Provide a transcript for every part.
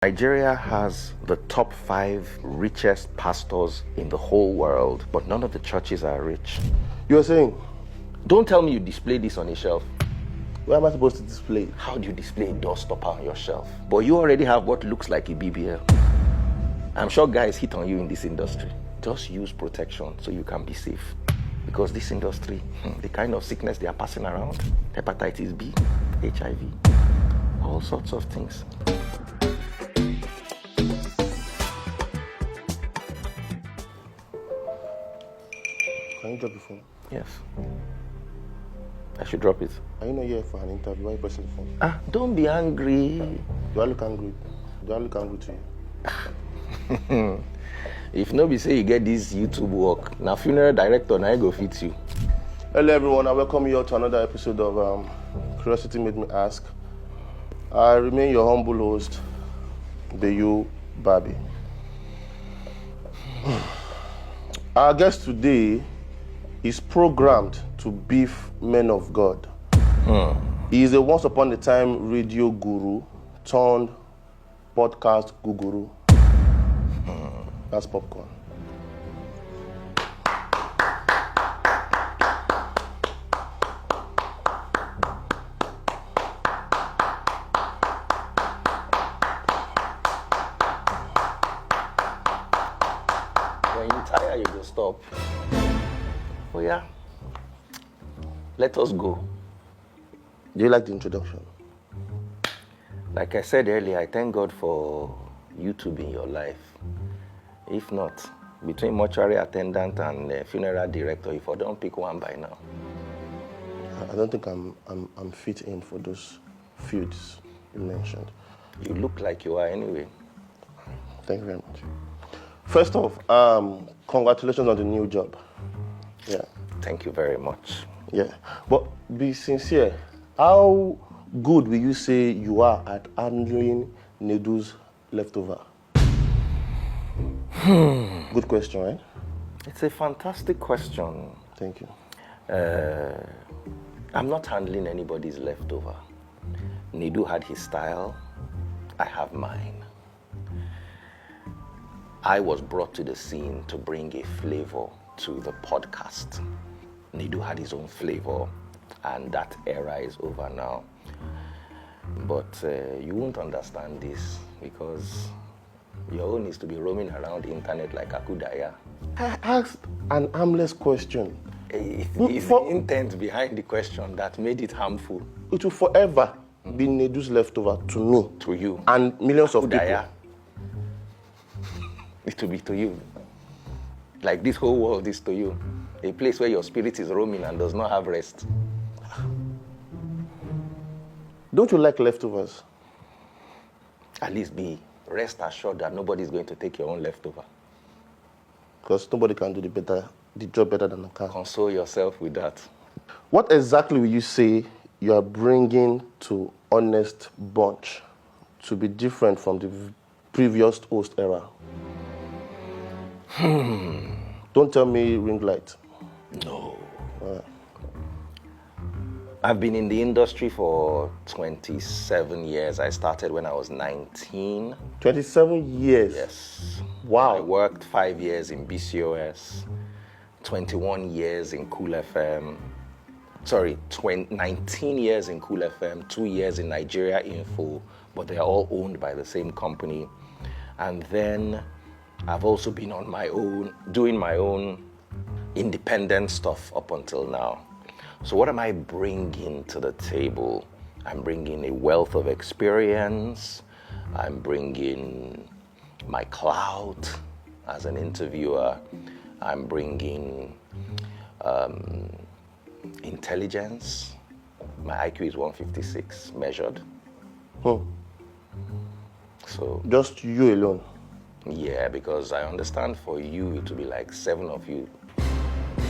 Nigeria has the top 5 richest pastors in the whole world, but none of the churches are rich. You're saying? Don't tell me you display this on a shelf. Where am I supposed to display it? How do you display a doorstopper on your shelf? But you already have what looks like a BBL. I'm sure guys hit on you in this industry. Just use protection so you can be safe. Because this industry, the kind of sickness they are passing around, hepatitis B, HIV, all sorts of things. Can you drop the phone? Yes. I should drop it. Are you not here for an interview? Why are you pressing the phone? Don't be angry. Do I look angry? Do I look angry to you? If nobody say you get this YouTube work, now funeral director, now I go fit you. Hello everyone, I welcome you all to another episode of Curiositymade, meask. I remain your humble host, Isbae-u Babi. Our guest today is programmed to beef men of God. He is a once upon a time radio guru turned podcast guru. That's popcorn. When you tire, you go stop. Oh yeah. Let us go. Do you like the introduction? Like I said earlier, I thank God for YouTube in your life. If not, between mortuary attendant and funeral director, if I don't pick one by now. I don't think I'm fit in for those fields you mentioned. You look like you are anyway. Thank you very much. First off, congratulations on the new job. Yeah. Thank you very much. Yeah. But be sincere. How good will you say you are at handling Nedu's leftover? Good question, right? It's a fantastic question. Thank you. I'm not handling anybody's leftover. Nedu had his style. I have mine. I was brought to the scene to bring a flavor to the podcast. Nedu had his own flavor, and that era is over now. But you won't understand this because your own is to be roaming around the internet like Akudaya. I asked an harmless question. It's the intent behind the question that made it harmful. It will forever be Nedu's leftover to me. To you. And millions of Akudaya. people. It will be to you. Like this whole world is to you. A place where your spirit is roaming and does not have rest. Don't you like leftovers? At least be rest assured that nobody is going to take your own leftover. Because nobody can do the job better than I can. Console yourself with that. What exactly will you say you are bringing to Honest Bunch to be different from the previous host era? Don't tell me ring light. No. I've been in the industry for 27 years. I started when I was 19. 27 years? Yes. Wow. I worked 5 years in BCOS, 21 years in Cool FM. Sorry, 19 years in Cool FM, 2 years in Nigeria Info, but they're all owned by the same company. And then I've also been on my own, doing my own independent stuff up until now. So what am I bringing to the table? I'm bringing a wealth of experience. I'm bringing my clout as an interviewer. I'm bringing intelligence. My IQ is 156 measured. So just you alone? Yeah, because I understand for you to be like 7 of you.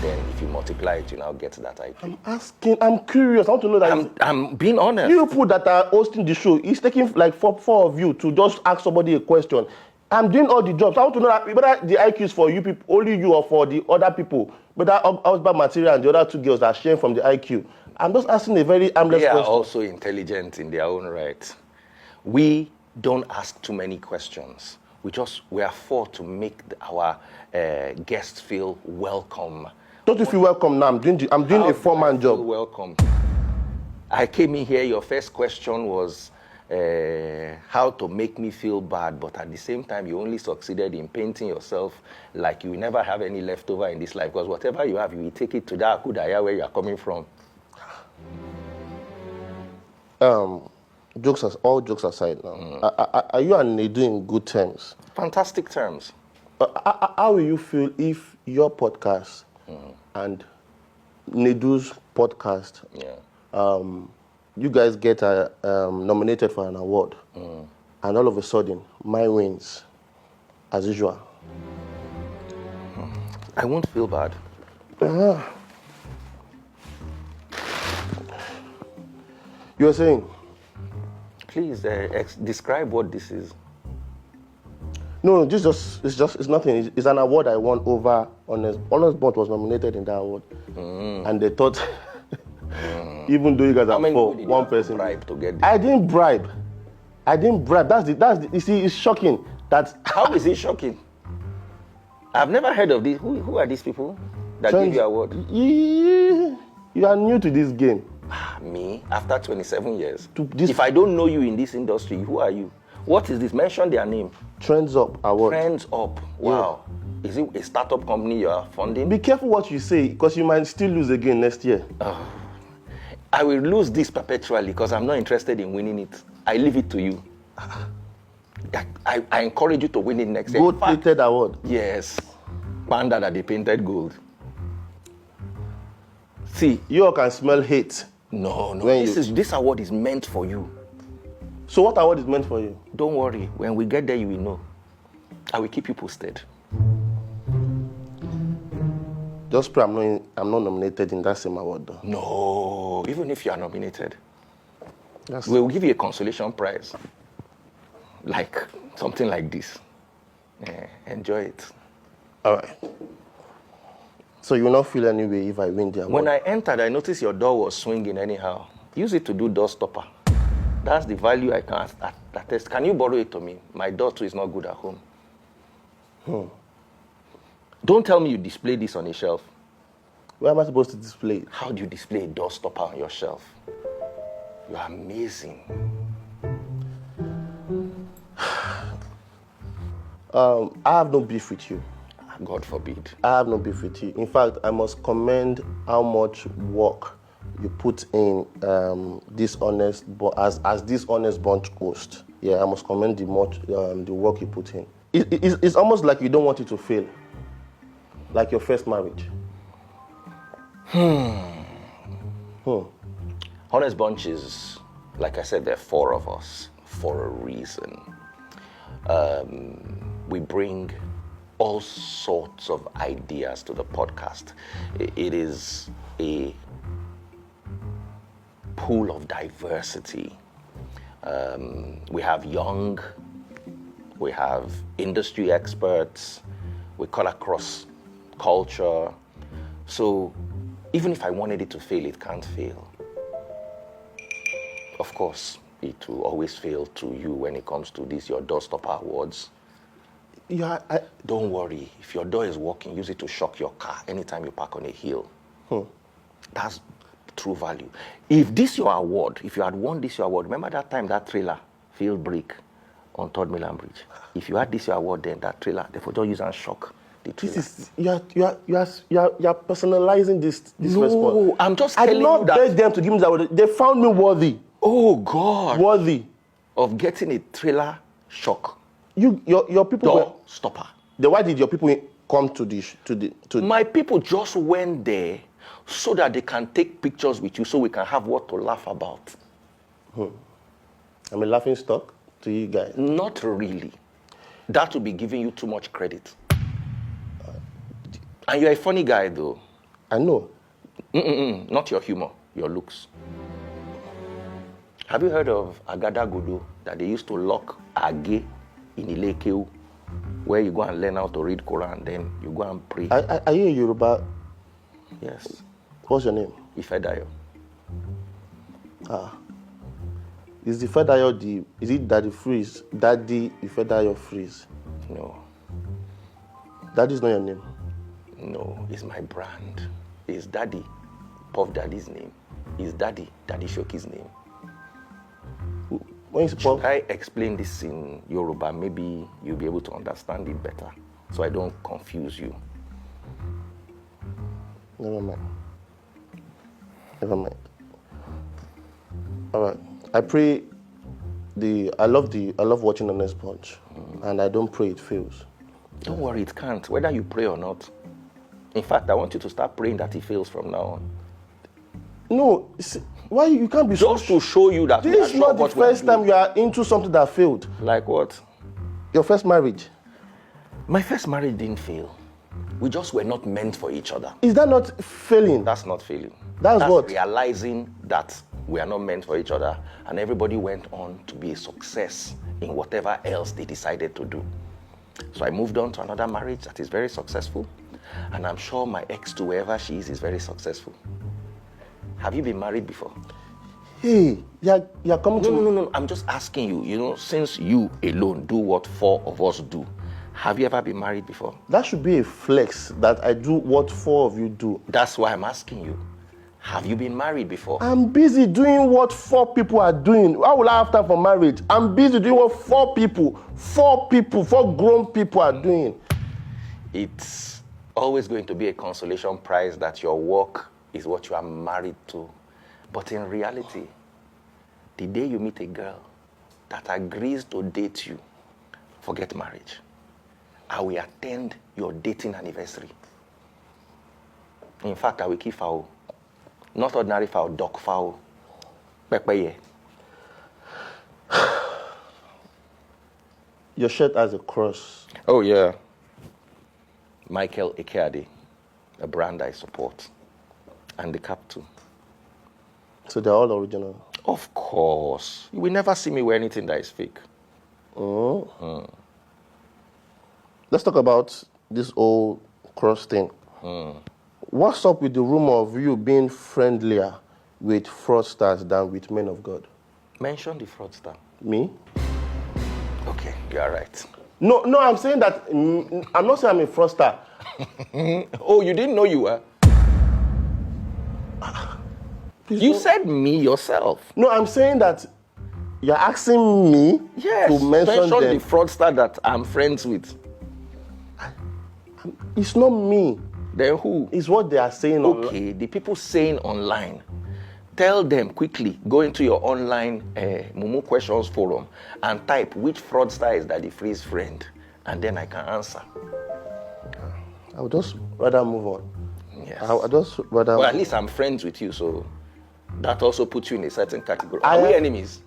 Then if you multiply it, you now get that IQ. I'm curious. I want to know that. I'm being honest. You people that are hosting the show, it's taking like four of you to just ask somebody a question. I'm doing all the jobs. I want to know that whether the IQ is for you people, only you, or for the other people. But that husband material and the other 2 girls that are sharing from the IQ. I'm just asking a very harmless question. They are also intelligent in their own right. We don't ask too many questions. We are for to make our guests feel welcome. Don't you feel welcome now? I'm doing a four-man job. Welcome. I came in here, your first question was how to make me feel bad, but at the same time, you only succeeded in painting yourself like you never have any leftover in this life, because whatever you have, you will take it to that Akudaya where you are coming from. All jokes aside now, are you and Nedu in good terms? Fantastic terms. How will you feel if your podcast and Nedu's podcast, you guys get nominated for an award, and all of a sudden, mine wins, as usual? I won't feel bad. You were saying? Please describe what this is. No, it's nothing. It's an award I won over Honest. Honest Bunch was nominated in that award, and they thought, even though you guys are for one person, bribe to get this? I didn't bribe. That's the. You see, it's shocking that. How is it shocking? I've never heard of this. Who are these people that give you award? You are new to this game. Me, after 27 years. If I don't know you in this industry, who are you? What is this? Mention their name. Trends Up Award. Trends Up. Wow. Yeah. Is it a startup company you are funding? Be careful what you say, because you might still lose again next year. I will lose this perpetually because I'm not interested in winning it. I leave it to you. I encourage you to win it next year. Gold-plated award. Yes. Panda that they painted gold. See. You all can smell hate. No. This award is meant for you. So what award is meant for you? Don't worry. When we get there, you will know. I will keep you posted. Just pray I'm not nominated in that same award, though. No. Even if you are nominated, we will give you a consolation prize. Like something like this. Enjoy it. All right. So you will not feel any way if I win the award? When I entered, I noticed your door was swinging anyhow. Use it to do door stopper. That's the value I can attest. Can you borrow it to me? My door too is not good at home. Don't tell me you display this on a shelf. Where am I supposed to display it? How do you display a door stopper on your shelf? You are amazing. I have no beef with you. God forbid. I have no beef with you. In fact, I must commend how much work you put in this honest, as this Honest Bunch host. Yeah, I must commend the work you put in. It's almost like you don't want it to fail, like your first marriage. Honest Bunch is, like I said, there are 4 of us for a reason. We bring all sorts of ideas to the podcast. It is a pool of diversity. We have young, we have industry experts, we cut across culture. So even if I wanted it to fail, it can't fail. Of course, it will always fail to you when it comes to this, your doorstopper awards. Yeah, Don't worry. If your door is working, use it to shock your car anytime you park on a hill. That's true value. If this your award, if you had won this your award, remember that time that trailer failed brake on 3rd Milan Bridge? If you had this your award, then that trailer, they would just use and shock the trailer. This is you're personalizing this response. No, I'm just telling you that. I did not beg them to give me that award. They found me worthy. Oh God. Worthy of getting a trailer shock. Your people door stopper. Why did your people come to My people just went there so that they can take pictures with you, so we can have what to laugh about. I'm a laughing stock to you guys. Not really. That would be giving you too much credit. And you're a funny guy, though. I know. Not your humor, your looks. Have you heard of Agadagodo, that they used to lock Age in Ilekeu, where you go and learn how to read Quran, then you go and pray? Are you a Yoruba? Yes. What's your name? Ifedayo. Is it Daddy Freez? Daddy Ifedayo Freez? No. That is not your name. No, it's my brand. It's Daddy. Puff Daddy's name. It's Daddy. Daddy Shoki's name. When you Puff, Should I explain this in Yoruba? Maybe you'll be able to understand it better, so I don't confuse you. never mind. All right. I pray. I love watching the next punch, and I don't pray it fails. Don't worry, it can't, whether you pray or not. In fact, I want you to start praying that it fails from now on. No, why you can't be Just to show you that This is not the first time you are into something that failed. Like what? Your first marriage. My first marriage didn't fail. We just were not meant for each other. Is that not failing? That's not failing. That's what? Realizing that we are not meant for each other, and everybody went on to be a success in whatever else they decided to do. So I moved on to another marriage that is very successful, and I'm sure my ex, to wherever she is very successful. Have you been married before? Hey, you're coming to... No. I'm just asking you, since you alone do what 4 of us do, have you ever been married before? That should be a flex that I do what 4 of you do. That's why I'm asking you. Have you been married before? I'm busy doing what 4 people are doing. Why will I have time for marriage? I'm busy doing what 4 grown people are doing. It's always going to be a consolation prize that your work is what you are married to. But in reality, the day you meet a girl that agrees to date you, forget marriage. I will attend your dating anniversary. In fact, I will keep fowl. Not ordinary fowl, duck fowl. Pepeye. Your shirt has a cross. Oh, yeah. Michael Ekeade, a brand I support. And the cap too. So they're all original? Of course. You will never see me wear anything that is fake. Let's talk about this old cross thing. What's up with the rumor of you being friendlier with fraudsters than with men of God? Mention the fraudster. Me? Okay, you are right. No, I'm saying that, I'm not saying I'm a fraudster. Oh, you didn't know you were? You said me yourself. No, I'm saying that you're asking me to mention them. the fraudster that I'm friends with. It's not me. Then who? It's what they are saying online. Okay, the people saying online. Tell them quickly, go into your online Mumu Questions forum and type which fraudster is Daddy Freez friend, and then I can answer. I would just rather move on. Yes. I would just rather... Well, at least I'm friends with you, so that also puts you in a certain category. Are we enemies?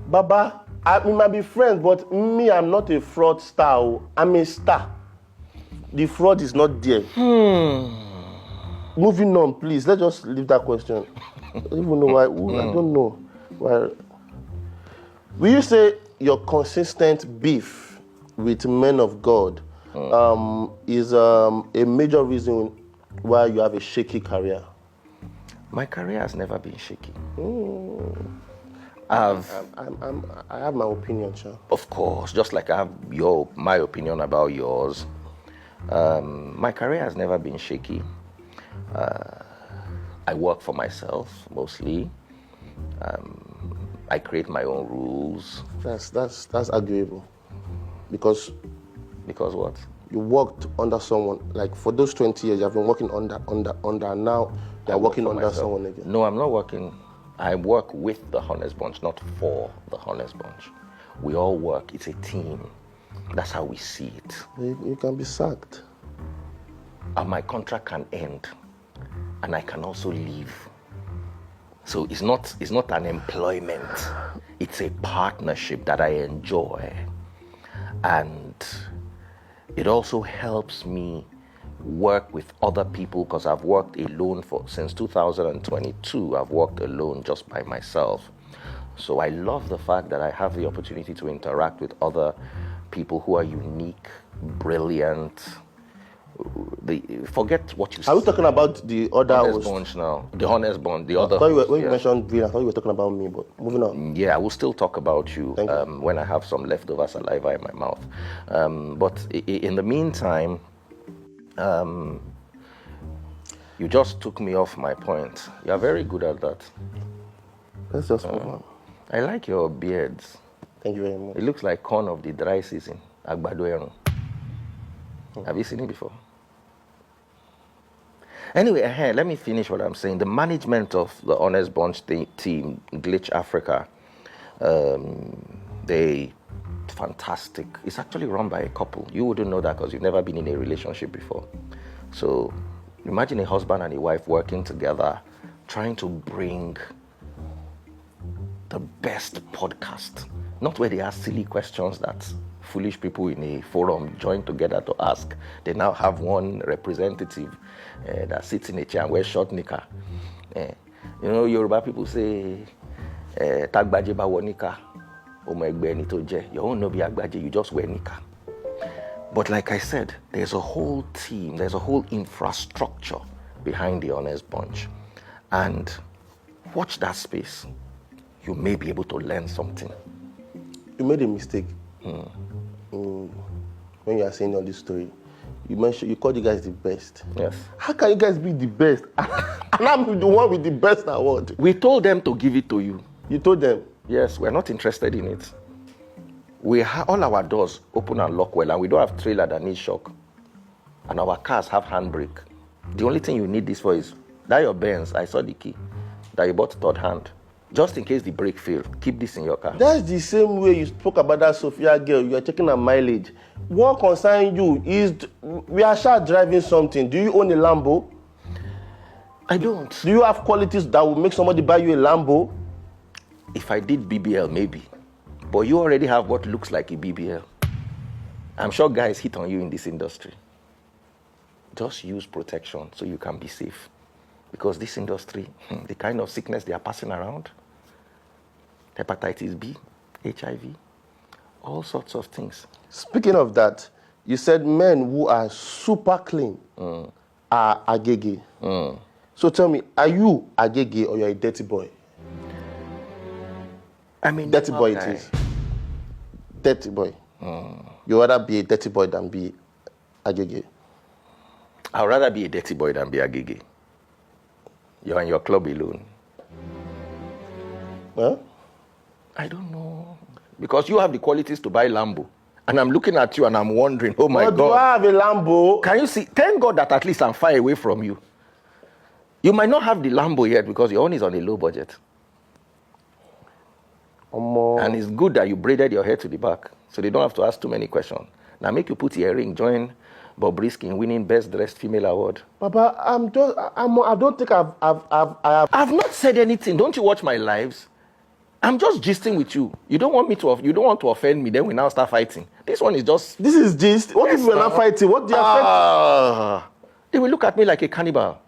Baba, we might be friends, but me, I'm not a fraudster. I'm a star. The fraud is not there. Moving on, please. Let's just leave that question. I don't even know why. I don't know why. Will you say your consistent beef with men of God is a major reason why you have a shaky career? My career has never been shaky. I have my opinion, sir. Of course, just like I have my opinion about yours. My career has never been shaky. I work for myself mostly. I create my own rules. That's arguable. Because what? You worked under someone, like for those 20 years, you have been working under, and now you're working under myself. Someone again. No, I'm not working. I work with the Honest Bunch, not for the Honest Bunch. We all work. It's a team. That's how we see it. You can be sacked. And my contract can end, and I can also leave. So it's not an employment. It's a partnership that I enjoy. And it also helps me work with other people because I've worked alone since 2022. I've worked alone just by myself. So I love the fact that I have the opportunity to interact with other people who are unique, brilliant, forget what you Are we talking about the other Honest host? Bunch now? The Honest Bunch, the other When host, you mentioned Green, I thought you were talking about me, but moving on. Yeah, I will still talk about you, Thank you. when I have some leftover saliva in my mouth. But in the meantime, you just took me off my point. You're very good at that. Let's just move on. I like your beards. Thank you very much. It looks like corn of the dry season. Agbado Erun. Have you seen it before? Anyway, let me finish what I'm saying. The management of the Honest Bunch team, Glitch Africa, they fantastic. It's actually run by a couple. You wouldn't know that because you've never been in a relationship before. So imagine a husband and a wife working together, trying to bring the best podcast. Not where they ask silly questions that foolish people in a forum join together to ask. They now have one representative that sits in a chair and wears short knicker. Yoruba people say, "Tagbaje ba wo nika, omo egbe ni to je." Your own no be agbaje, you just wear knicker. But like I said, there's a whole team, there's a whole infrastructure behind the Honest Bunch. And watch that space. You may be able to learn something. You made a mistake when you are saying all this story. You called you guys the best. Yes. How can you guys be the best? And I'm the one with the best award. We told them to give it to you. You told them? Yes, we're not interested in it. All our doors open and lock well, and we don't have trailer that needs shock. And our cars have handbrake. The only thing you need this for is that your Benz, I saw the key, that you bought third hand. Just in case the brake fails, keep this in your car. That's the same way you spoke about that Sophia girl. You are checking her mileage. What concerns you is we are sure driving something. Do you own a Lambo? I don't. Do you have qualities that will make somebody buy you a Lambo? If I did BBL, maybe. But you already have what looks like a BBL. I'm sure guys hit on you in this industry. Just use protection so you can be safe. Because this industry, the kind of sickness they are passing around, hepatitis B, HIV, all sorts of things. Speaking of that, you said men who are super clean are agege. So tell me, are you agege or you're a dirty boy? I mean, dirty boy it is. Dirty boy. You rather be a dirty boy than be agege? I'd rather be a dirty boy than be agege. You're in your club alone. Huh? I don't know. Because you have the qualities to buy Lambo. And I'm looking at you and I'm wondering, oh my God. Do I have a Lambo? Can you see? Thank God that at least I'm far away from you. You might not have the Lambo yet because your own is on a low budget. And it's good that you braided your hair to the back so they don't have to ask too many questions. Now make you put earring, join Bobrisky in winning Best Dressed Female Award. Papa, I don't think I've not said anything. Don't you watch my lives? I'm just gisting with you. You don't want to offend me, then we now start fighting. This one is just... This is gist. What if we're not fighting? What do you affect? They will look at me like a cannibal.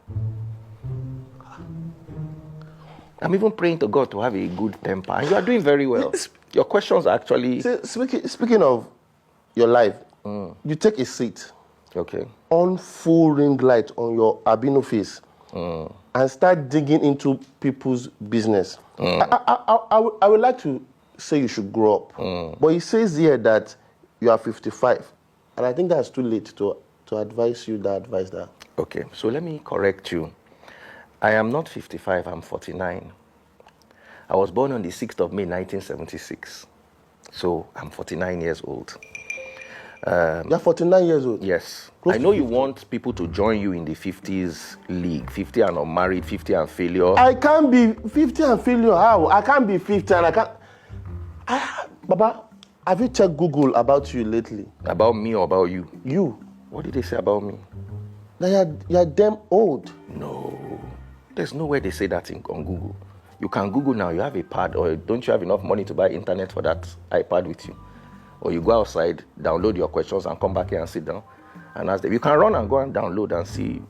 I'm even praying to God to have a good temper. And you are doing very well. Your questions are actually... Speaking of your life, you take a seat. Okay. On full ring light on your albino face and start digging into people's business. I would like to say you should grow up. But it says here that you are 55. And I think that's too late to advise you that advice that. Okay, so let me correct you. I am not 55, I'm 49. I was born on the 6th of May, 1976. So I'm 49 years old. You're 49 years old? Yes. I know you want people to join you in the 50s league, 50 and unmarried, 50 and failure. I can't be 50 and failure. How? I can't be 50 and I can't... Baba, have you checked Google about you lately? About me or about you? You. What did they say about me? That you're damn old. No. There's no way they say that on Google. You can Google now. You have a pad, or don't you have enough money to buy internet for that iPad with you? Or you go outside, download your questions, and come back here and sit down and ask them. You can run and go and download and see,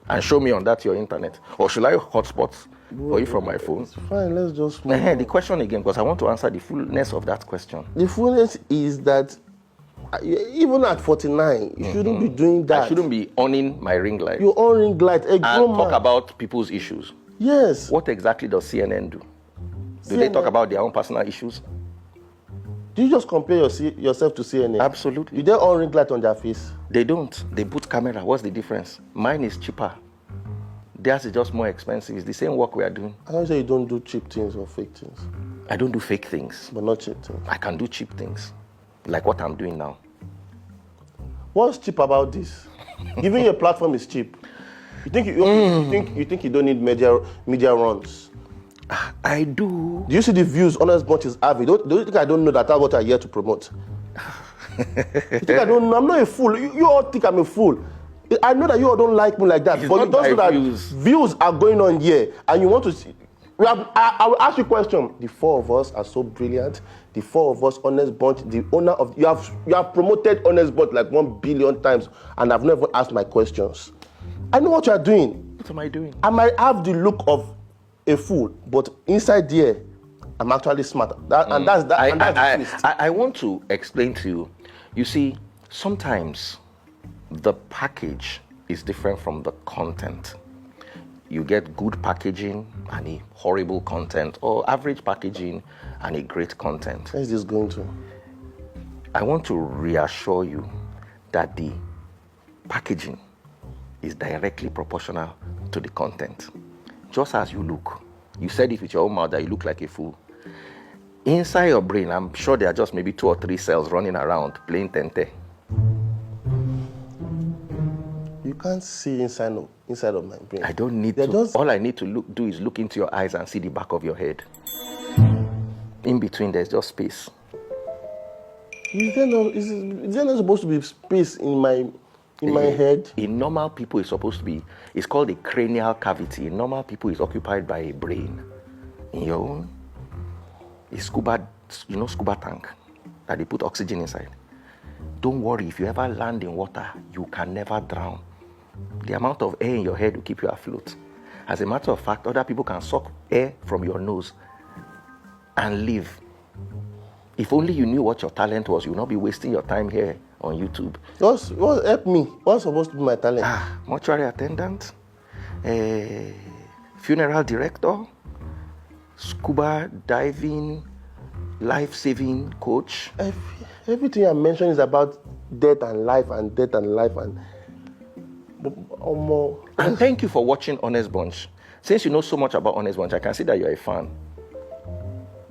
and show me on that your internet. Or should I hotspot for you from my phone? It's fine, let's just... The question again, because I want to answer the fullness of that question. The fullness is that Even at 49, you shouldn't be doing that. I shouldn't be owning my ring light. You own ring light, a and grown talk man. about people's issues. Yes. What exactly does CNN do? Do they talk about their own personal issues? Do you just compare yourself to CNN? Absolutely. Do they own ring light on their face? They don't. They put camera. What's the difference? Mine is cheaper. Theirs is just more expensive. It's the same work we are doing. I don't say you don't do cheap things or fake things. I don't do fake things. But not cheap things. I can do cheap things, like what I'm doing now. What's cheap about this? Giving you a platform is cheap. You think you don't need media runs? I do. Do you see the views Honest Bunch is having? Do you think I don't know that that's what I'm here to promote? You think I don't know? I'm not a fool. You all think I'm a fool. I know that you all don't like me like that, It's but you not don't know my that views are going on here, and you want to see. I will ask you a question. The four of us are so brilliant. The four of us, Honest Bunch, the owner of you have promoted Honest Bunch like 1 billion times, and I've never asked my questions. I know what you are doing. What am I doing? I might have the look of a fool, but inside there, I'm actually smart. And that's the twist. I want to explain to you. You see, sometimes the package is different from the content. You get good packaging and a horrible content, or average packaging and a great content. Where is this going to? I want to reassure you that the packaging is directly proportional to the content. Just as you look. You said it with your own mouth that you look like a fool. Inside your brain, I'm sure there are just maybe 2 or 3 cells running around playing tente. You can't see inside of my brain. I don't need to. All I need to do is look into your eyes and see the back of your head. In between, there's just space. Is there not supposed to be space in my head? In normal people, it's supposed to be. It's called a cranial cavity. In normal people, it's occupied by a brain. In your own, it's scuba tank that they put oxygen inside. Don't worry, if you ever land in water, you can never drown. The amount of air in your head will keep you afloat. As a matter of fact, other people can suck air from your nose and live. If only you knew what your talent was, you would not be wasting your time here on YouTube. Help me. What's supposed to be my talent? Mortuary attendant, funeral director, scuba diving, life-saving coach. Everything I mentioned is about death and life and death and life and more. And thank you for watching Honest Bunch. Since you know so much about Honest Bunch, I can see that you're a fan.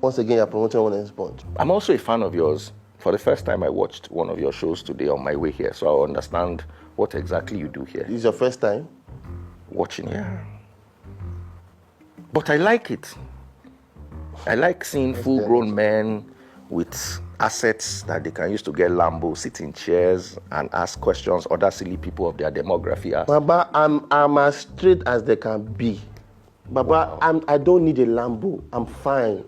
Once again, you're promoting Honest Bunch. I'm also a fan of yours. For the first time, I watched one of your shows today on my way here, so I understand what exactly you do here. This is your first time? Watching, yeah. But I like it. I like seeing full-grown men with assets that they can use to get Lambo, sit in chairs and ask questions other silly people of their demography ask. Baba, I'm as straight as they can be. Baba, wow. I don't need a Lambo. I'm fine.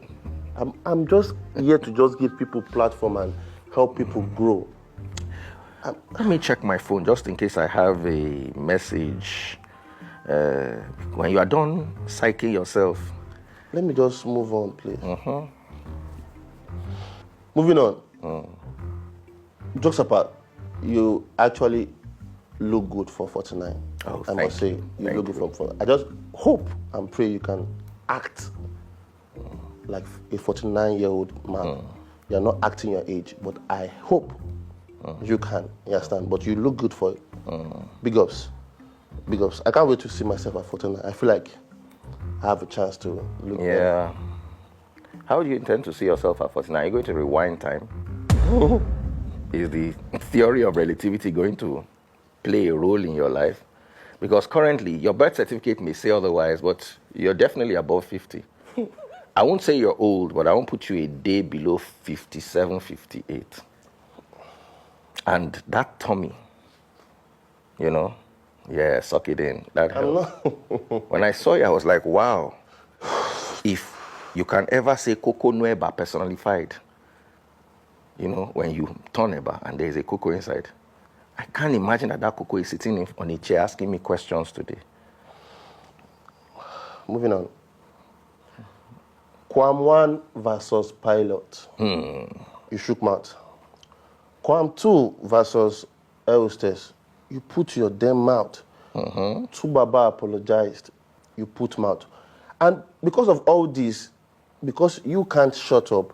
I'm just here to just give people platform and help people grow. Let me check my phone just in case I have a message. When you are done psyching yourself. Let me just move on, please. Moving on. Jokes apart, you actually look good for 49. Oh, I must say, you look good for 49. I just hope and pray you can act like a 49-year-old man. You're not acting your age, but I hope you can. You understand? But you look good for it. Big ups. Big ups. I can't wait to see myself at 49. I feel like I have a chance to look better. How do you intend to see yourself at 49? Are you going to rewind time? Is the theory of relativity going to play a role in your life? Because currently, your birth certificate may say otherwise, but you're definitely above 50. I won't say you're old, but I won't put you a day below 57, 58. And that tummy, suck it in. That helps. When I saw you, I was like, wow. If you can ever say Coco Nueva personified, when you turn Eba and there's a Coco inside, I can't imagine that Coco is sitting on a chair asking me questions today. Moving on. Kwam 1 versus Pilot. You shook mouth. Quam 2 versus Eustes, you put your damn mouth. Two Baba apologized, you put mouth. And because of all this, because you can't shut up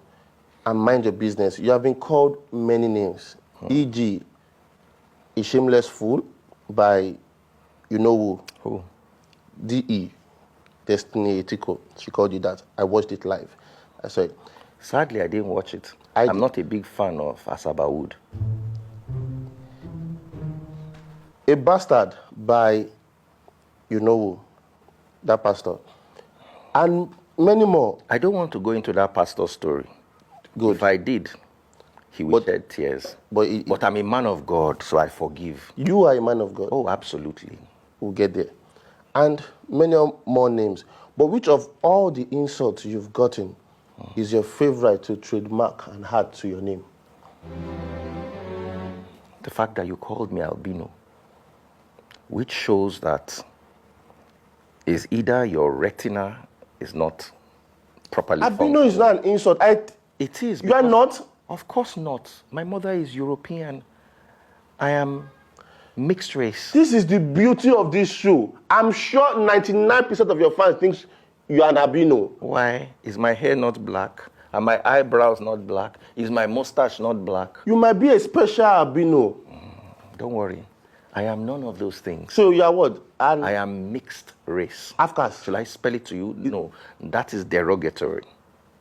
and mind your business, you have been called many names. E.g., a shameless fool by you know who? Who? D.E. Destiny Etiko. She called you that. I watched it live. I saw it. Sadly, I didn't watch it. I'm not a big fan of Isbae-u. A bastard by you know who? That pastor. And many more. I don't want to go into that pastor's story. Good. If I did, he would shed tears. But I'm a man of God, so I forgive. You are a man of God. Oh, absolutely. We'll get there. And many more names. But which of all the insults you've gotten is your favorite to trademark and add to your name? The fact that you called me albino, which shows that is either your retina is not properly albino is not an insult. It is. You are not? Of course not. My mother is European. I am mixed race. This is the beauty of this show. I'm sure 99% of your fans think you are an albino. Why? Is my hair not black? Are my eyebrows not black? Is my mustache not black? You might be a special albino. Don't worry. I am none of those things. So you are what? I am mixed race. Afghans. Shall I spell it to you? No, that is derogatory.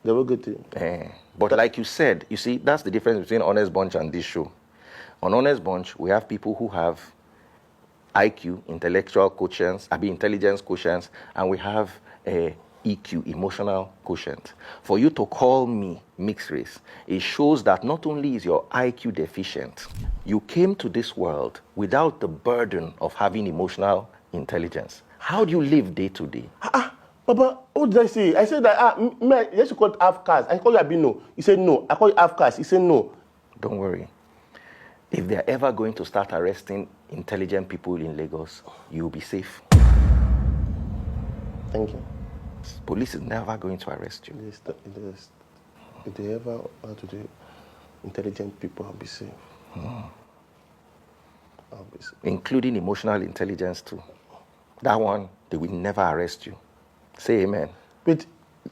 Derogatory. But like you said, you see, that's the difference between Honest Bunch and this show. On Honest Bunch, we have people who have IQ, intellectual quotients, intelligence quotients, and we have EQ, emotional quotient. For you to call me mixed race, it shows that not only is your IQ deficient, you came to this world without the burden of having emotional intelligence. How do you live day to day? Papa, what did I say? I said that, you should call it half caste. I call you albino. He said no. I call you half caste. He said no. Don't worry. If they're ever going to start arresting intelligent people in Lagos, you'll be safe. Thank you. Police is never going to arrest you. If they ever want to do intelligent people, I'll be safe. I'll be safe. Including emotional intelligence too. That one, they will never arrest you. Say amen. But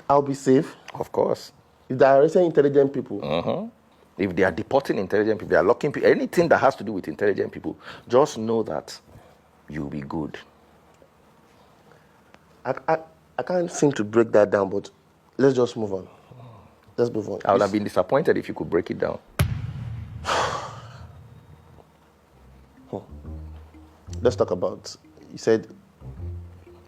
I'll be safe? Of course. If they are arresting intelligent people? If they are deporting intelligent people, they are locking people, anything that has to do with intelligent people, just know that you'll be good. I can't seem to break that down, but let's just move on. Let's move on. I would have been disappointed if you could break it down. Let's talk about, you said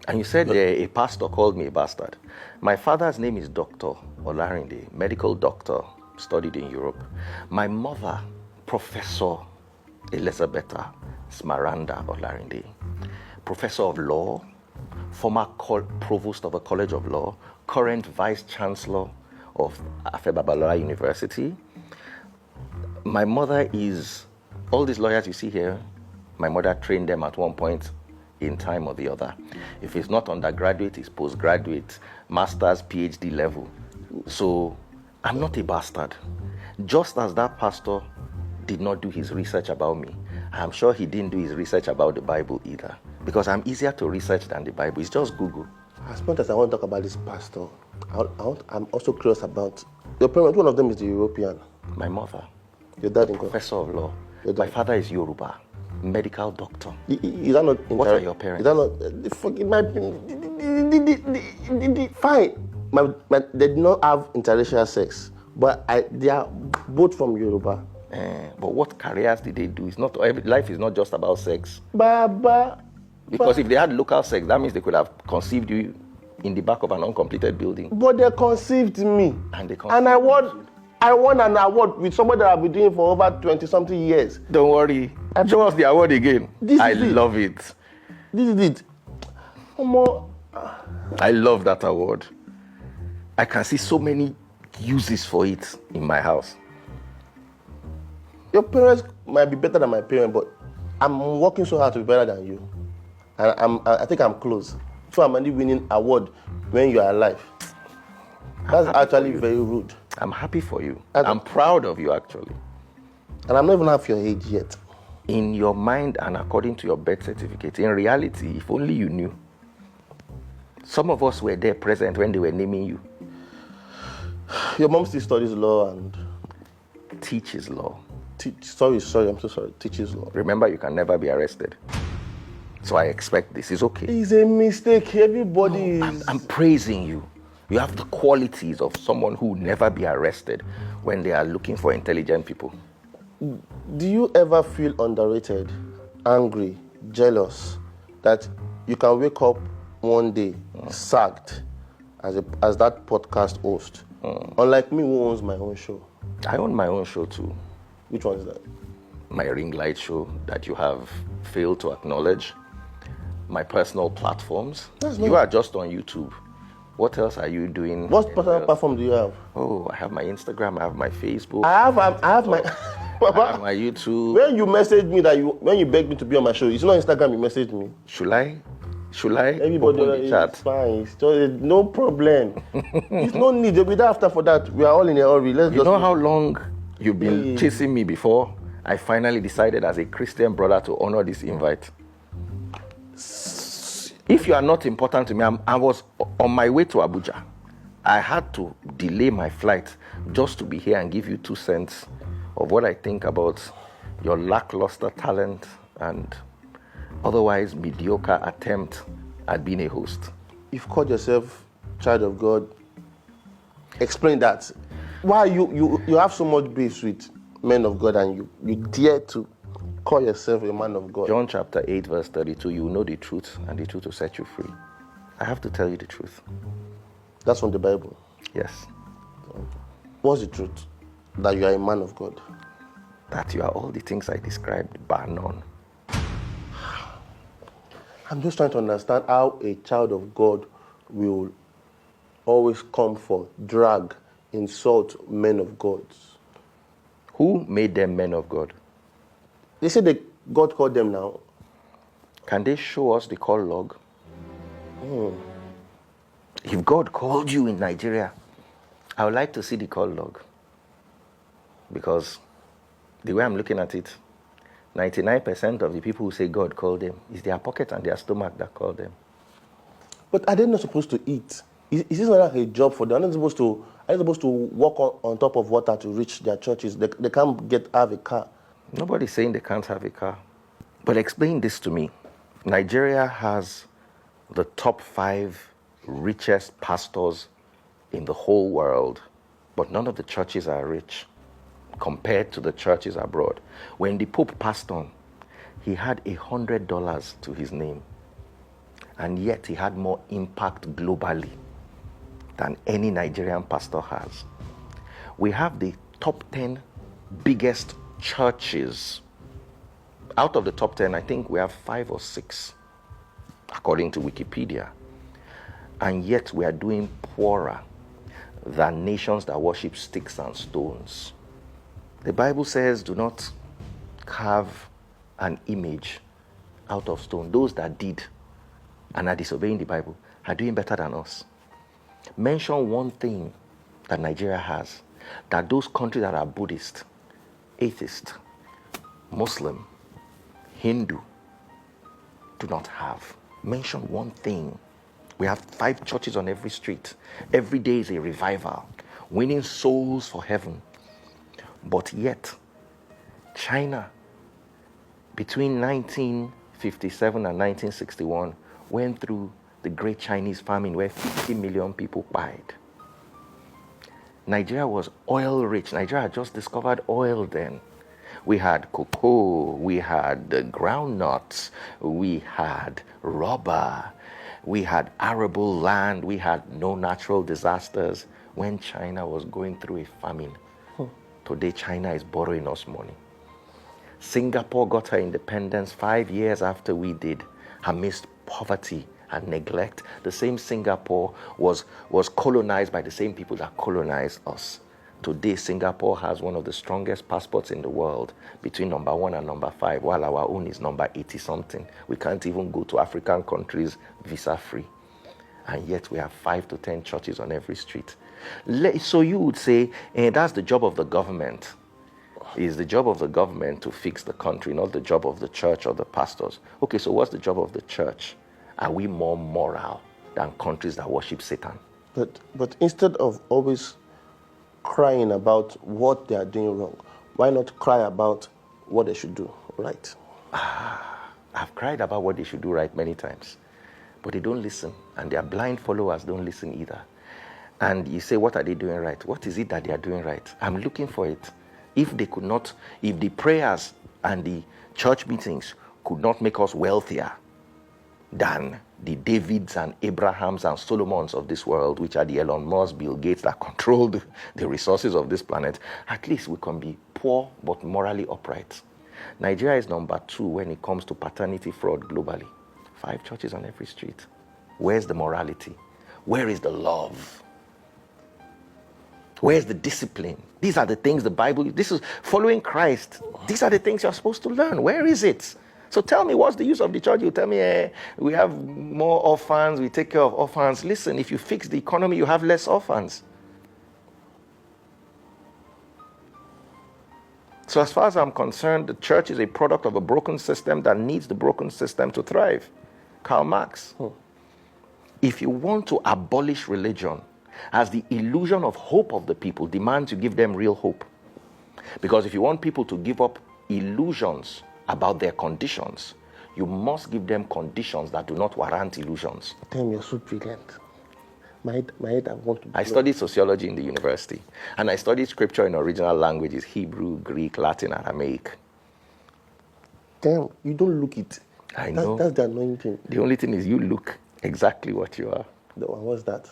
a pastor called me a bastard. My father's name is Dr. Olarinde, medical doctor, studied in Europe. My mother, Professor Elizabetha Smaranda Olarinde, professor of law, former provost of a college of law, current vice chancellor of Afebabalola University. My mother is, all these lawyers you see here, my mother trained them at one point in time or the other. If it's not undergraduate, it's postgraduate, master's, PhD level. So I'm not a bastard. Just as that pastor did not do his research about me, I'm sure he didn't do his research about the Bible either. Because I'm easier to research than the Bible. It's just Google. As much as I want to talk about this pastor, I'm also curious about your parents. One of them is the European. My mother. Your dad in professor of law. My father is Yoruba, medical doctor. Is that not? What are your parents? Is that not? Fine. They did not have interracial sex, but they are both from Yoruba. But what careers did they do? It's not life is not just about sex. Because if they had local sex, that means they could have conceived you in the back of an uncompleted building. But they conceived me. And I won an award with somebody that I've been doing for over 20-something years. Don't worry. Show us the award again. I love it. This is it. I love that award. I can see so many uses for it in my house. Your parents might be better than my parents, but I'm working so hard to be better than you. And I think I'm close. So I'm only winning award when you are alive. That's actually very rude. I'm happy for you. I'm proud of you, actually. And I'm not even half your age yet. In your mind and according to your birth certificate, in reality, if only you knew. Some of us were there present when they were naming you. Your mom still studies law and... Teaches law. Sorry, I'm so sorry. Teaches law. Remember, you can never be arrested. So I expect this is okay. It's a mistake. Everybody is... I'm praising you. You have the qualities of someone who will never be arrested when they are looking for intelligent people. Do you ever feel underrated, angry, jealous, that you can wake up one day sacked as that podcast host? Unlike me, who owns my own show. I own my own show too. Which one is that? My ring light show that you have failed to acknowledge. My personal platforms. You are just on YouTube. What else are you doing? What personal platform do you have? Oh, I have my Instagram, I have my Facebook. I have my... I have my YouTube. When you messaged me when you begged me to be on my show, it's not Instagram you messaged me. Should I Everybody open the chat? It's fine. It's just, no problem. It's no need. There'll be that after for that. We are all in a hurry. You know how long you've been chasing me before I finally decided as a Christian brother to honor this invite? If you are not important to me, I was on my way to Abuja. I had to delay my flight just to be here and give you 2 cents of what I think about your lackluster talent and otherwise mediocre attempt at being a host. You've called yourself child of God. Explain that. Why you have so much beef with men of God and you dare to call yourself a man of God? John chapter 8 verse 32, you know the truth and the truth will set you free. I have to tell you the truth. That's from the Bible? Yes. What's the truth? That you are a man of God? That you are all the things I described, bar none. I'm just trying to understand how a child of God will always come for, drag, insult men of God. Who made them men of God? They say that God called them now. Can they show us the call log? If God called you in Nigeria, I would like to see the call log. Because the way I'm looking at it, 99% of the people who say God called them, is their pocket and their stomach that called them. But are they not supposed to eat? Is this not like a job for them? Are they supposed to walk on top of water to reach their churches? They can't have a car. Nobody's saying they can't have a car. But explain this to me. Nigeria has the top 5 richest pastors in the whole world, but none of the churches are rich compared to the churches abroad. When the Pope passed on, he had $100 to his name, and yet he had more impact globally than any Nigerian pastor has. We have the top 10 biggest churches. Out of the top 10, I think we have 5 or 6, according to Wikipedia. And yet we are doing poorer than nations that worship sticks and stones. The Bible says, do not carve an image out of stone. Those that did and are disobeying the Bible are doing better than us. Mention one thing that Nigeria has, that those countries that are Buddhist, atheist, Muslim, Hindu do not have. Mention one thing. We have 5 churches on every street. Every day is a revival, winning souls for heaven. But yet, China, between 1957 and 1961, went through the Great Chinese Famine where 50 million people died. Nigeria was oil rich. Nigeria had just discovered oil then. We had cocoa, we had groundnuts, we had rubber, we had arable land, we had no natural disasters when China was going through a famine. Today, China is borrowing us money. Singapore got her independence 5 years after we did, amidst poverty and neglect. The same Singapore was colonized by the same people that colonized us. Today, Singapore has one of the strongest passports in the world, between number 1 and number 5, while our own is number 80-something. We can't even go to African countries visa-free. And yet we have 5 to 10 churches on every street. So you would say, that's the job of the government. It's the job of the government to fix the country, not the job of the church or the pastors. Okay, so what's the job of the church? Are we more moral than countries that worship Satan? But instead of always crying about what they are doing wrong, why not cry about what they should do right? I've cried about what they should do right many times, but they don't listen, and their blind followers don't listen either. And you say, what are they doing right? What is it that they are doing right? I'm looking for it. If they could not, if the prayers and the church meetings could not make us wealthier than the Davids and Abrahams and Solomons of this world, which are the Elon Musk, Bill Gates that control the resources of this planet, at least we can be poor but morally upright. Nigeria is number 2 when it comes to paternity fraud globally. 5 churches on every street. Where's the morality? Where is the love? Where's the discipline? These are the things the Bible, this is following Christ. These are the things you're supposed to learn. Where is it? So tell me, what's the use of the church? You tell me, we have more orphans, we take care of orphans. Listen, if you fix the economy, you have less orphans. So as far as I'm concerned, the church is a product of a broken system that needs the broken system to thrive. Karl Marx. If you want to abolish religion, as the illusion of hope of the people demands you give them real hope. Because if you want people to give up illusions about their conditions, you must give them conditions that do not warrant illusions. Damn, you're so brilliant. My head, I want to... I studied sociology in the university, and I studied scripture in original languages, Hebrew, Greek, Latin, Aramaic. Damn, you don't look it. I know. That's the annoying thing. The only thing is you look exactly what you are. What's that?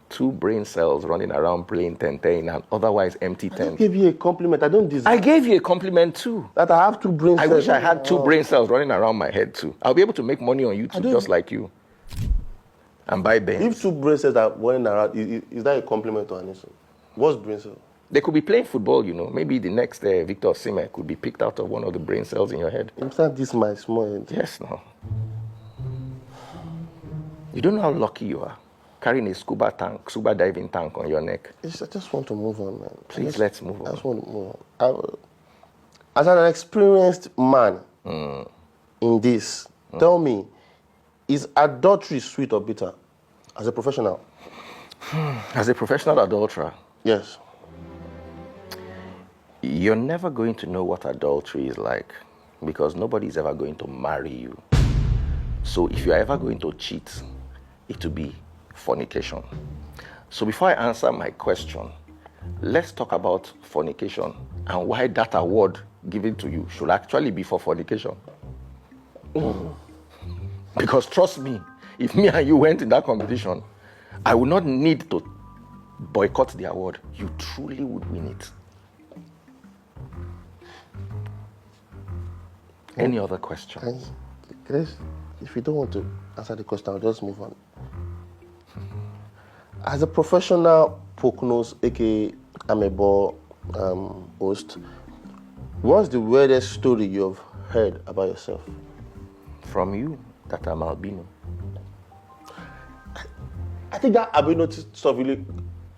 2 brain cells running around playing Tente in an otherwise empty tent. I gave you a compliment. I don't deserve. I gave you a compliment too. That I have 2 brain cells. I wish I had 2 brain cells running around my head too. I'll be able to make money on YouTube just like you. And buy Benz. If 2 brain cells are running around, is that a compliment or an insult? What's brain cell? They could be playing football, you know. Maybe the next Victor Osimhen could be picked out of one of the brain cells in your head. Inside this my small head. Yes, no. You don't know how lucky you are. Carrying a scuba diving tank on your neck. I just want to move on, man. Please, let's move on. I just want to move on. As an experienced man in this, tell me, is adultery sweet or bitter? As a professional? As a professional adulterer? Yes. You're never going to know what adultery is like because nobody's ever going to marry you. So if you're ever going to cheat, it will be fornication. So before I answer my question, let's talk about fornication and why that award given to you should actually be for fornication. Because trust me, if me and you went in that competition, I would not need to boycott the award. You truly would win it. Any other questions? If you don't want to answer the question, I'll just move on. As a professional Poconos, aka Amebo host, what's the weirdest story you've heard about yourself? From you, that I'm albino. I think that albino stuff really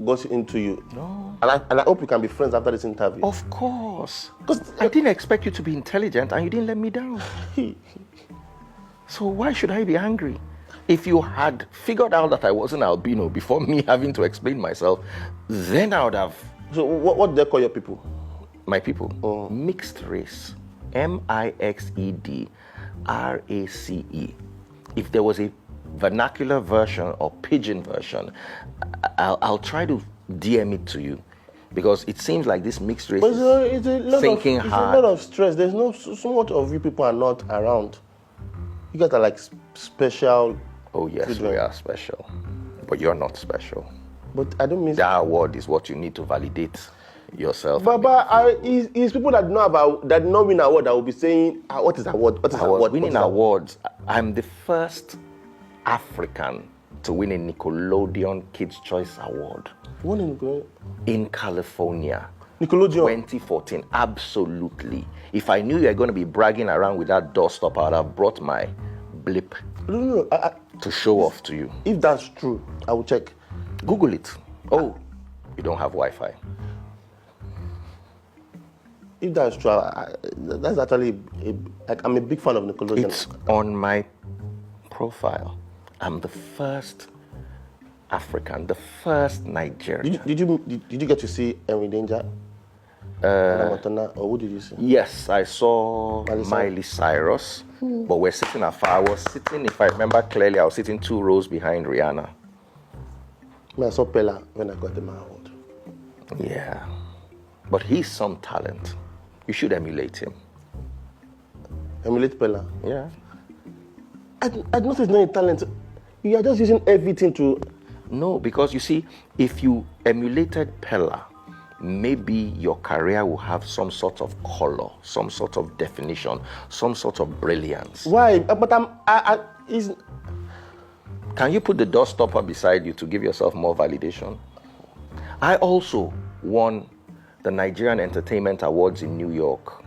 got into you. No. And I hope we can be friends after this interview. Of course. Because I didn't expect you to be intelligent and you didn't let me down. So why should I be angry? If you had figured out that I wasn't albino before me having to explain myself, then I would have... So what do they call your people? My people? Mixed race. MIXED-RACE. If there was a vernacular version or pidgin version, I'll try to DM it to you. Because it seems like this mixed race it's a lot thinking hard. It's a lot of stress. There's so much of you people are not around. You guys are like special. Oh yes, children. we are special. But you're not special. But I don't mean... That award is what you need to validate yourself. But it's people that know about, that know win award that will be saying, what is award? What is award? Winning awards. I'm the first African to win a Nickelodeon Kids' Choice Award. When in Nickelodeon? In California. Nickelodeon? 2014, absolutely. If I knew you were going to be bragging around with that doorstop, I would have brought my blip to show off to you. If that's true, I will check. Google it. Oh, you don't have Wi-Fi. If that's true, that's actually I'm a big fan of Nickelodeon. It's on my profile. I'm the first African, the first Nigerian. Did you get to see Henry Danger? Montana, or who did you see? Yes, I saw Miley Cyrus, but we're sitting afar. I was sitting, if I remember clearly, I was sitting 2 rows behind Rihanna. I saw Pella when I got the award. Yeah, but he's some talent. You should emulate him. Emulate Pella? Yeah. I noticed he's not a talent. You are just using everything to... No, because you see, if you emulated Pella, maybe your career will have some sort of color, some sort of definition, some sort of brilliance. Why? But Can you put the doorstopper beside you to give yourself more validation? I also won the Nigerian Entertainment Awards in New York.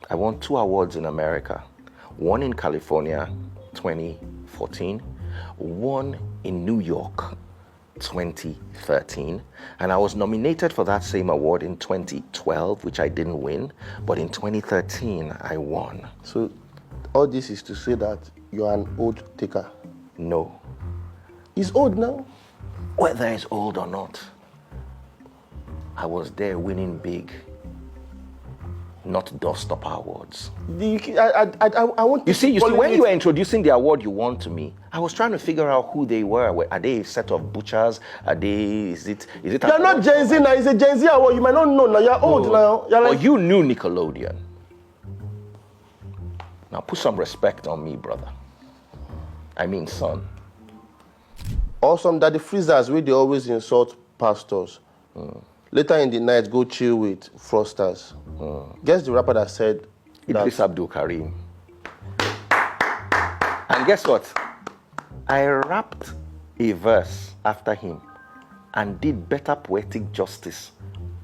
I won 2 awards in America. One in California, 2014. One in New York, 2013, and I was nominated for that same award in 2012, which I didn't win, but in 2013 I won. So all this is to say that you're an old taker? No. He's old now? Whether he's old or not, I was there winning big, not doorstopper awards. I want You see, when you were introducing the award you won to me, I was trying to figure out who they were. Are they a set of butchers? Are they, is it? You're not Gen Z now, it's a Gen Z award. You might not know now, you're old now. You're you knew Nickelodeon. Now put some respect on me, brother. I mean, son. Awesome that the Freezers, where they always insult pastors. Later in the night, go chill with fraudsters. Guess the rapper that said Idris Abdul Karim. And guess what? I rapped a verse after him and did better poetic justice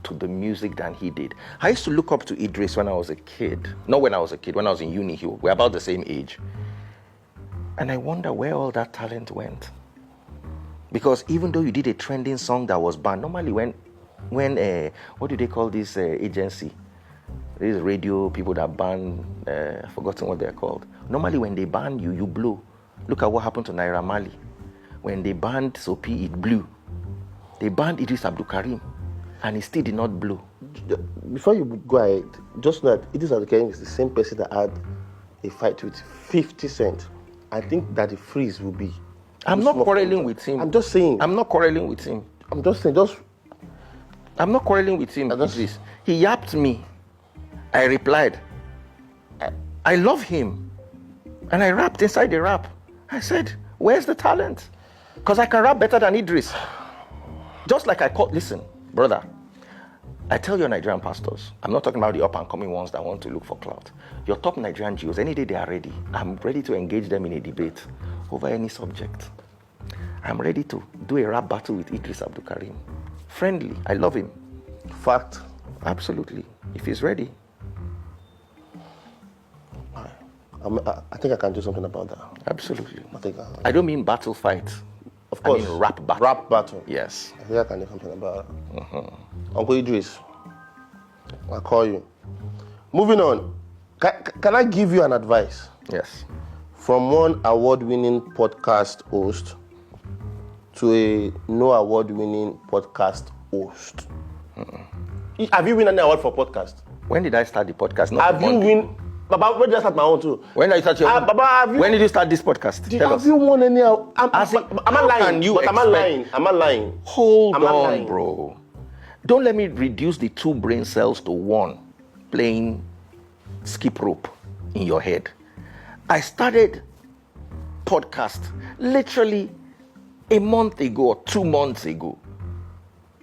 to the music than he did. I used to look up to Idris when I was a kid. Not when I was a kid, when I was in uni. We're about the same age. And I wonder where all that talent went. Because even though you did a trending song that was banned, normally when what do they call this agency? These radio people that ban, I've forgotten what they're called. Normally when they ban you, you blow. Look at what happened to Naira Marley. When they banned Sophie, it blew. They banned Idris Abdul Karim, and he still did not blow. Before you go ahead, just know that Idris Abdul Karim is the same person that had a fight with 50 Cent. I think that the Freez will be... I'm not quarreling with him. I'm just saying. I'm not quarreling with him. I'm not quarreling with him, Idris. He yapped me. I replied. I love him. And I rapped inside the rap. I said, where's the talent? Because I can rap better than Idris. Just like listen, brother, I tell your Nigerian pastors, I'm not talking about the up and coming ones that want to look for clout. Your top Nigerian Jews, any day they are ready, I'm ready to engage them in a debate over any subject. I'm ready to do a rap battle with Idris Abdul Karim. Friendly, I love him. Fact. Absolutely, if he's ready. I think I can do something about that. Absolutely. I don't mean battle fight. Of course. I mean rap battle. Rap battle. Yes. I think I can do something about it. Uncle Idris, I'll call you. Moving on. Can I give you an advice? Yes. From one award-winning podcast host to a no award-winning podcast host. Have you won any award for podcast? When did I start the podcast? Have you won? Baba, when did I start my own too? When did you start your own? Baba, when did you start this podcast? Tell us. Have you won any? I'm not lying. I'm not lying. Hold on, bro. Don't let me reduce the 2 brain cells to 1 playing skip rope in your head. I started podcast literally a month ago or 2 months ago.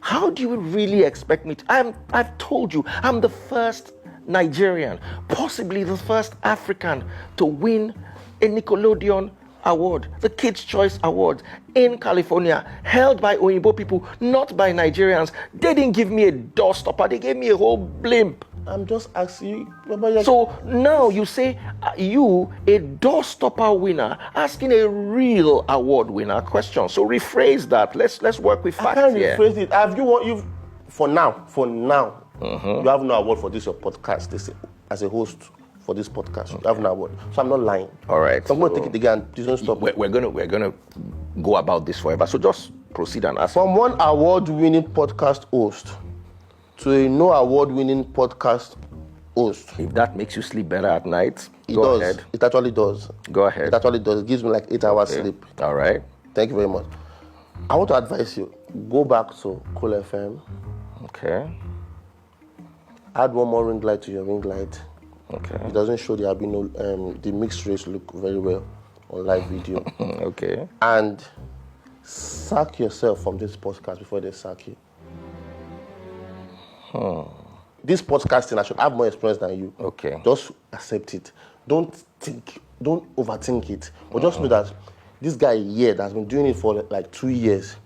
How do you really expect me to? I've told you, I'm the first Nigerian, possibly the first African to win a Nickelodeon award, the Kids' Choice Award in California, held by Oyinbo people, not by Nigerians. They didn't give me a doorstopper, they gave me a whole blimp. I'm just asking you. So now you say you, a doorstopper winner, asking a real award winner question. So rephrase that. Let's work with facts here. I can't rephrase it. Have you won? For now, You have no award for this your podcast. As a host for this podcast, you have no award. So I'm not lying. All right. So I'm going to take it again. Please don't stop. We're gonna go about this forever. So just proceed and ask. From one award-winning podcast host to a no award-winning podcast host. If that makes you sleep better at night, It go does. ahead. It actually does. Go ahead. It actually does. It gives me like 8 hours sleep. All right. Thank you very much. I want to advise you, go back to Cool FM, Okay. add one more ring light to your ring light. Okay. It doesn't show the albino, the mixed race look very well on live video. Okay. And sack yourself from this podcast before they sack you. This podcasting, I should have more experience than you. Okay. Just accept it. Don't overthink it. But just know that this guy here that's been doing it for like 2 years.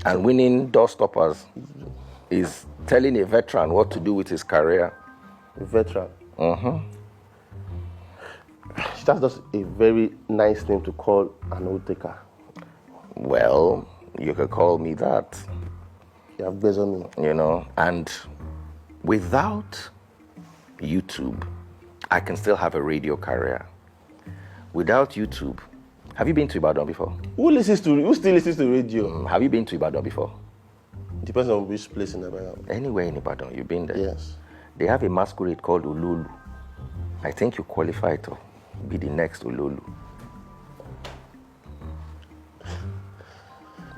And winning doorstoppers is telling a veteran what to do with his career. A veteran. That's just a very nice name to call an old taker. Well, you could call me that, You have bears on me. you know. And without YouTube, I can still have a radio career. Without YouTube, have you been to Ibadan before? Who still listens to radio? Have you been to Ibadan before? Depends on which place in Ibadan. Anywhere in Ibadan, you've been there. Yes. They have a masquerade called Ululu. I think you qualify to be the next Ululu.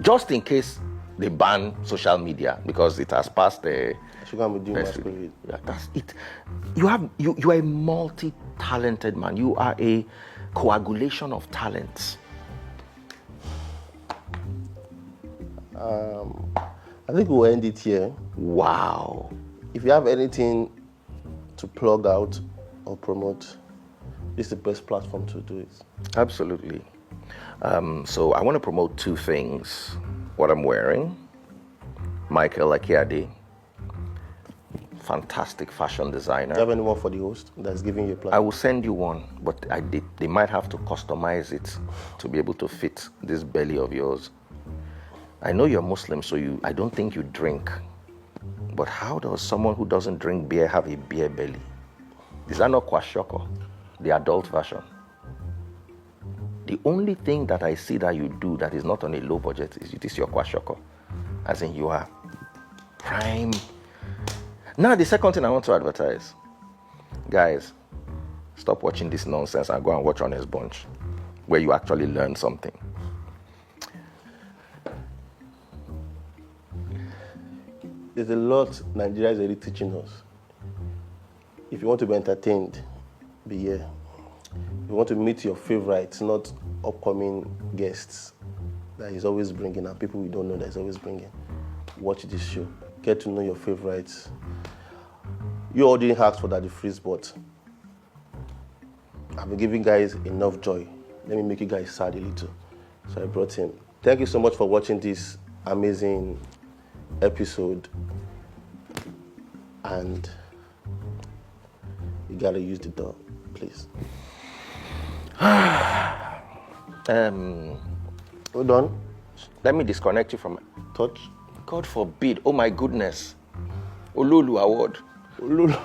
Just in case they ban social media because it has passed the. I should go and be doing masquerade. Yeah, that's it. You are a multi-talented man. You are a coagulation of talents. I think we'll end it here. Wow. If you have anything to plug out or promote, this is the best platform to do it. Absolutely. So I want to promote two things. What I'm wearing, Michael Akiade, fantastic fashion designer. Do you have anyone for the host that's giving you a I platform? will send you one, but they might have to customize it to be able to fit this belly of yours. I know you're Muslim, so I don't think you drink. But how does someone who doesn't drink beer have a beer belly? Is that not kwashiorkor, the adult version? The only thing that I see that you do that is not on a low budget is it is your kwashiorkor. As in you are prime. Now the second thing I want to advertise. Guys, stop watching this nonsense and go and watch Honest Bunch, where you actually learn something. There's a lot Nigeria is already teaching us. If you want to be entertained, be here. If you want to meet your favorites, not upcoming guests that he's always bringing and people we don't know that he's always bringing, watch this show. Get to know your favorites. You all didn't ask for that, the Freez, but I've been giving guys enough joy. Let me make you guys sad a little. So I brought him. Thank you so much for watching this amazing episode. And you gotta use the door, please. Hold on. Let me disconnect you from Touch. God forbid. Oh my goodness. Olulu award. Olulu.